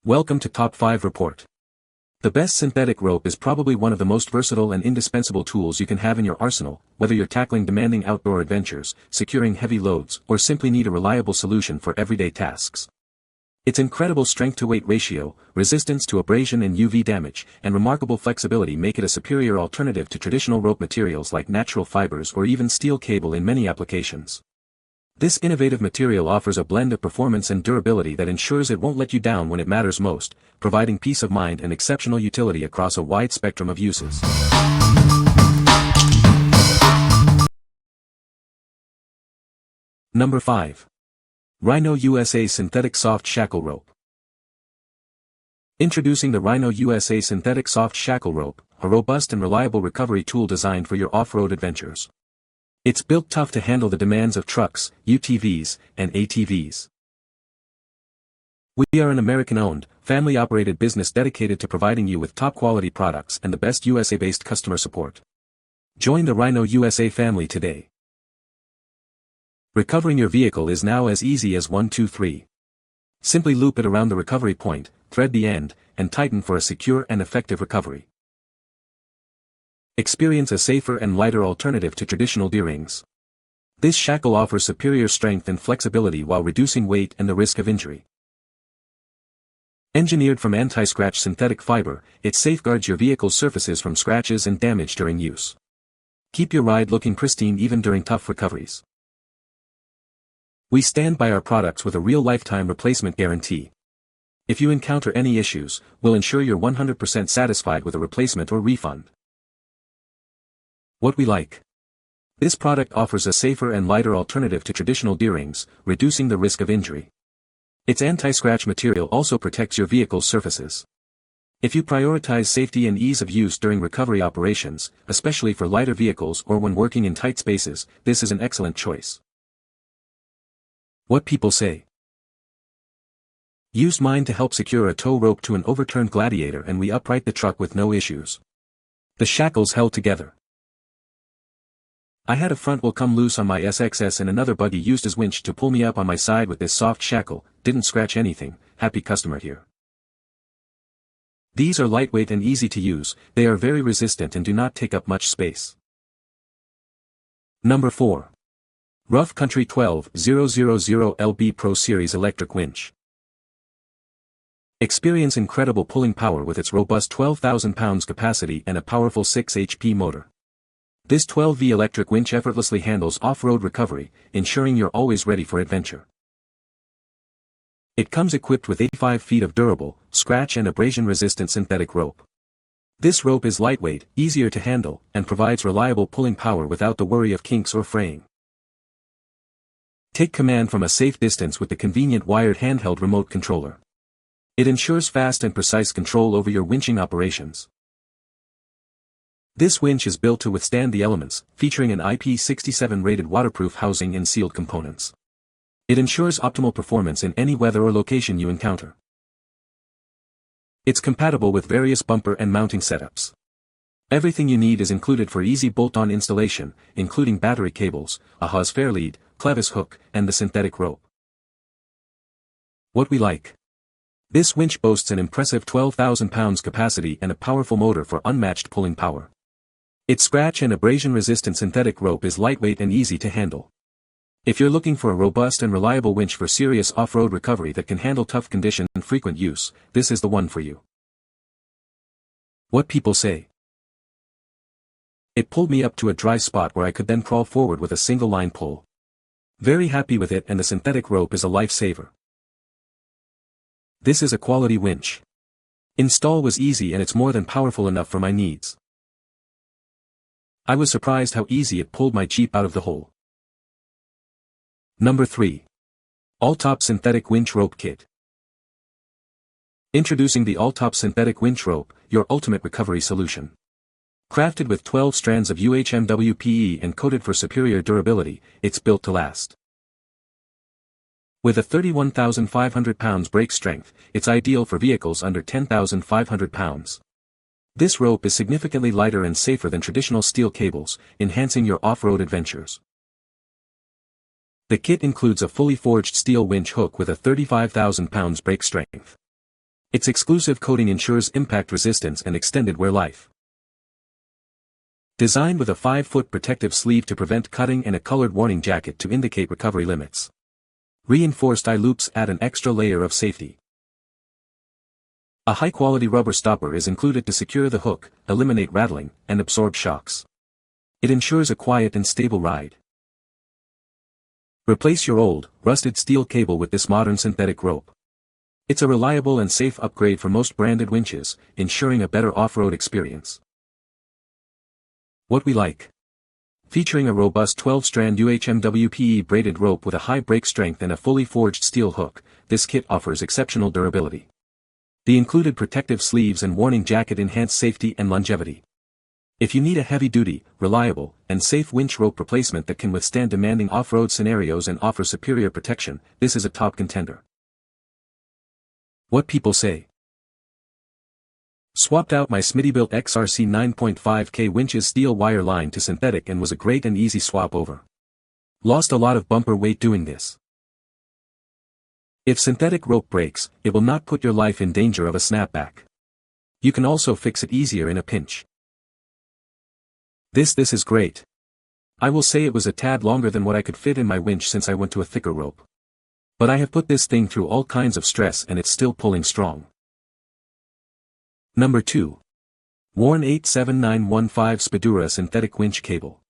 Welcome to Top 5 Report. The best synthetic rope is probably one of the most versatile and indispensable tools you can have in your arsenal, whether you're tackling demanding outdoor adventures, securing heavy loads, or simply need a reliable solution for everyday tasks. Its incredible strength-to-weight ratio, resistance to abrasion and UV damage, and remarkable flexibility make it a superior alternative to traditional rope materials like natural fibers or even steel cable in many applications. This innovative material offers a blend of performance and durability that ensures it won't let you down when it matters most, providing peace of mind and exceptional utility across a wide spectrum of uses. Number 5. Rhino USA Synthetic Soft Shackle Rope. Introducing the Rhino USA Synthetic Soft Shackle Rope, a robust and reliable recovery tool designed for your off-road adventures. It's built tough to handle the demands of trucks, UTVs, and ATVs. We are an American-owned, family-operated business dedicated to providing you with top-quality products and the best USA-based customer support. Join the Rhino USA family today. Recovering your vehicle is now as easy as 1, 2, 3. Simply loop it around the recovery point, thread the end, and tighten for a secure and effective recovery. Experience a safer and lighter alternative to traditional D-rings. This shackle offers superior strength and flexibility while reducing weight and the risk of injury. Engineered from anti-scratch synthetic fiber, it safeguards your vehicle's surfaces from scratches and damage during use. Keep your ride looking pristine even during tough recoveries. We stand by our products with a real lifetime replacement guarantee. If you encounter any issues, we'll ensure you're 100% satisfied with a replacement or refund. What we like. This product offers a safer and lighter alternative to traditional D-rings, reducing the risk of injury. Its anti-scratch material also protects your vehicle's surfaces. If you prioritize safety and ease of use during recovery operations, especially for lighter vehicles or when working in tight spaces, this is an excellent choice. What people say. Used mine to help secure a tow rope to an overturned Gladiator and we upright the truck with no issues. The shackles held together. I had a front wheel come loose on my SXS and another buggy used as winch to pull me up on my side with this soft shackle, didn't scratch anything, happy customer here. These are lightweight and easy to use, they are very resistant and do not take up much space. Number 4. Rough Country 12000LB Pro Series Electric Winch. Experience incredible pulling power with its robust 12,000 pounds capacity and a powerful 6 HP motor. This 12V electric winch effortlessly handles off-road recovery, ensuring you're always ready for adventure. It comes equipped with 85 feet of durable, scratch and abrasion-resistant synthetic rope. This rope is lightweight, easier to handle, and provides reliable pulling power without the worry of kinks or fraying. Take command from a safe distance with the convenient wired handheld remote controller. It ensures fast and precise control over your winching operations. This winch is built to withstand the elements, featuring an IP67 rated waterproof housing and sealed components. It ensures optimal performance in any weather or location you encounter. It's compatible with various bumper and mounting setups. Everything you need is included for easy bolt-on installation, including battery cables, a hose fair lead, clevis hook, and the synthetic rope. What we like. This winch boasts an impressive 12,000 pounds capacity and a powerful motor for unmatched pulling power. Its scratch and abrasion-resistant synthetic rope is lightweight and easy to handle. If you're looking for a robust and reliable winch for serious off-road recovery that can handle tough conditions and frequent use, this is the one for you. What people say. It pulled me up to a dry spot where I could then crawl forward with a single line pull. Very happy with it, and the synthetic rope is a lifesaver. This is a quality winch. Install was easy and it's more than powerful enough for my needs. I was surprised how easy it pulled my Jeep out of the hole. Number 3. All-Top Synthetic Winch Rope Kit. Introducing the All-Top Synthetic Winch Rope, your ultimate recovery solution. Crafted with 12 strands of UHMWPE and coated for superior durability, it's built to last. With a 31,500 pounds brake strength, it's ideal for vehicles under 10,500 pounds. This rope is significantly lighter and safer than traditional steel cables, enhancing your off-road adventures. The kit includes a fully forged steel winch hook with a 35,000 pounds brake strength. Its exclusive coating ensures impact resistance and extended wear life. Designed with a 5-foot protective sleeve to prevent cutting and a colored warning jacket to indicate recovery limits. Reinforced eye loops add an extra layer of safety. A high-quality rubber stopper is included to secure the hook, eliminate rattling, and absorb shocks. It ensures a quiet and stable ride. Replace your old, rusted steel cable with this modern synthetic rope. It's a reliable and safe upgrade for most branded winches, ensuring a better off-road experience. What we like. Featuring a robust 12-strand UHMWPE braided rope with a high break strength and a fully forged steel hook, this kit offers exceptional durability. The included protective sleeves and warning jacket enhance safety and longevity. If you need a heavy-duty, reliable, and safe winch rope replacement that can withstand demanding off-road scenarios and offer superior protection, this is a top contender. What people say. Swapped out my Smittybilt XRC 9.5K winch's steel wire line to synthetic and was a great and easy swap over. Lost a lot of bumper weight doing this. If synthetic rope breaks, it will not put your life in danger of a snapback. You can also fix it easier in a pinch. This is great. I will say it was a tad longer than what I could fit in my winch since I went to a thicker rope. But I have put this thing through all kinds of stress and it's still pulling strong. Number 2. Warn 87915 Spydura Synthetic Winch Cable.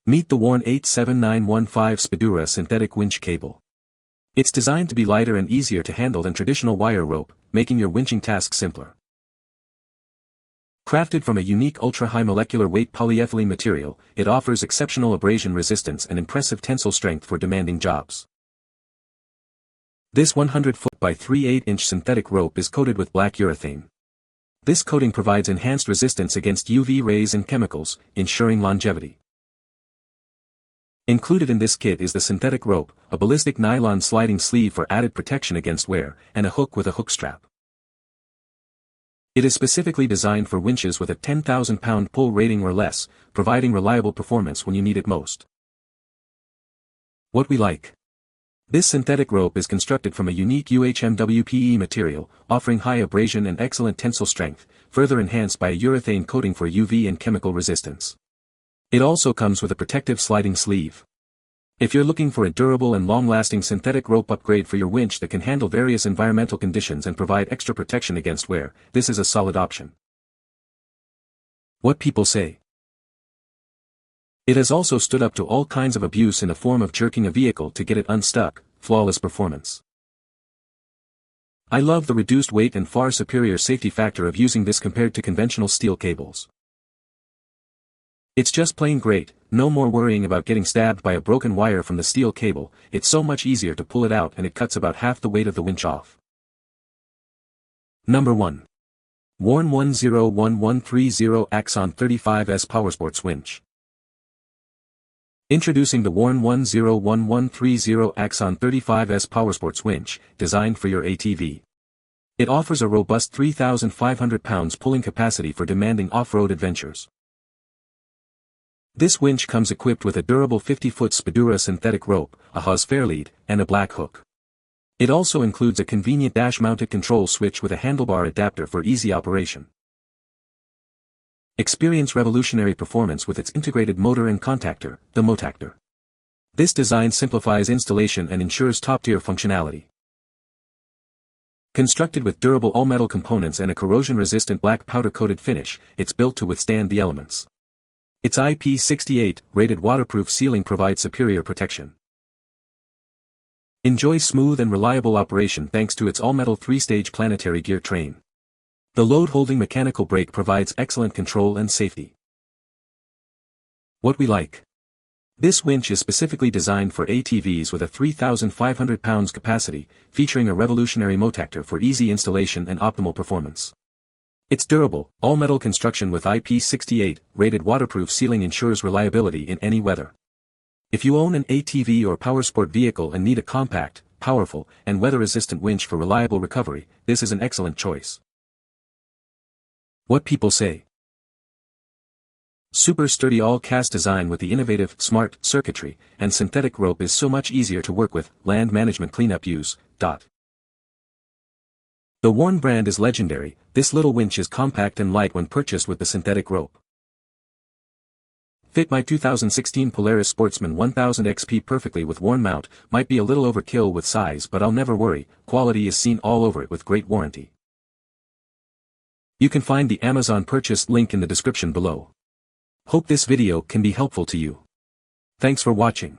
Meet the Warn 87915 Spydura Synthetic Winch Cable. It's designed to be lighter and easier to handle than traditional wire rope, making your winching task simpler. Crafted from a unique ultra-high molecular weight polyethylene material, it offers exceptional abrasion resistance and impressive tensile strength for demanding jobs. This 100-foot by 3/8-inch synthetic rope is coated with black urethane. This coating provides enhanced resistance against UV rays and chemicals, ensuring longevity. Included in this kit is the synthetic rope, a ballistic nylon sliding sleeve for added protection against wear, and a hook with a hook strap. It is specifically designed for winches with a 10,000-pound pull rating or less, providing reliable performance when you need it most. What we like. This synthetic rope is constructed from a unique UHMWPE material, offering high abrasion and excellent tensile strength, further enhanced by a urethane coating for UV and chemical resistance. It also comes with a protective sliding sleeve. If you're looking for a durable and long-lasting synthetic rope upgrade for your winch that can handle various environmental conditions and provide extra protection against wear, this is a solid option. What people say. It has also stood up to all kinds of abuse in the form of jerking a vehicle to get it unstuck, flawless performance. I love the reduced weight and far superior safety factor of using this compared to conventional steel cables. It's just plain great, no more worrying about getting stabbed by a broken wire from the steel cable, it's so much easier to pull it out and it cuts about half the weight of the winch off. Number 1. Warn 101130 AXON 35S Powersports Winch. Introducing the Warn 101130 AXON 35S Powersports Winch, designed for your ATV. It offers a robust 3,500 pounds pulling capacity for demanding off-road adventures. This winch comes equipped with a durable 50-foot Spydura synthetic rope, a Haas fairlead, and a black hook. It also includes a convenient dash-mounted control switch with a handlebar adapter for easy operation. Experience revolutionary performance with its integrated motor and contactor, the Motactor. This design simplifies installation and ensures top-tier functionality. Constructed with durable all-metal components and a corrosion-resistant black powder-coated finish, it's built to withstand the elements. Its IP68 rated waterproof sealing provides superior protection. Enjoy smooth and reliable operation thanks to its all-metal 3-stage planetary gear train. The load-holding mechanical brake provides excellent control and safety. What we like. This winch is specifically designed for ATVs with a 3,500 pounds capacity, featuring a revolutionary Motactor for easy installation and optimal performance. Its durable, all-metal construction with IP68 rated waterproof sealing ensures reliability in any weather. If you own an ATV or powersport vehicle and need a compact, powerful, and weather-resistant winch for reliable recovery, this is an excellent choice. What people say. Super sturdy all-cast design with the innovative, smart circuitry and synthetic rope is so much easier to work with. Land management cleanup use. The Warn brand is legendary. This little winch is compact and light when purchased with the synthetic rope. Fit my 2016 Polaris Sportsman 1000 XP perfectly with Warn mount. Might be a little overkill with size, but I'll never worry. Quality is seen all over it with great warranty. You can find the Amazon purchase link in the description below. Hope this video can be helpful to you. Thanks for watching.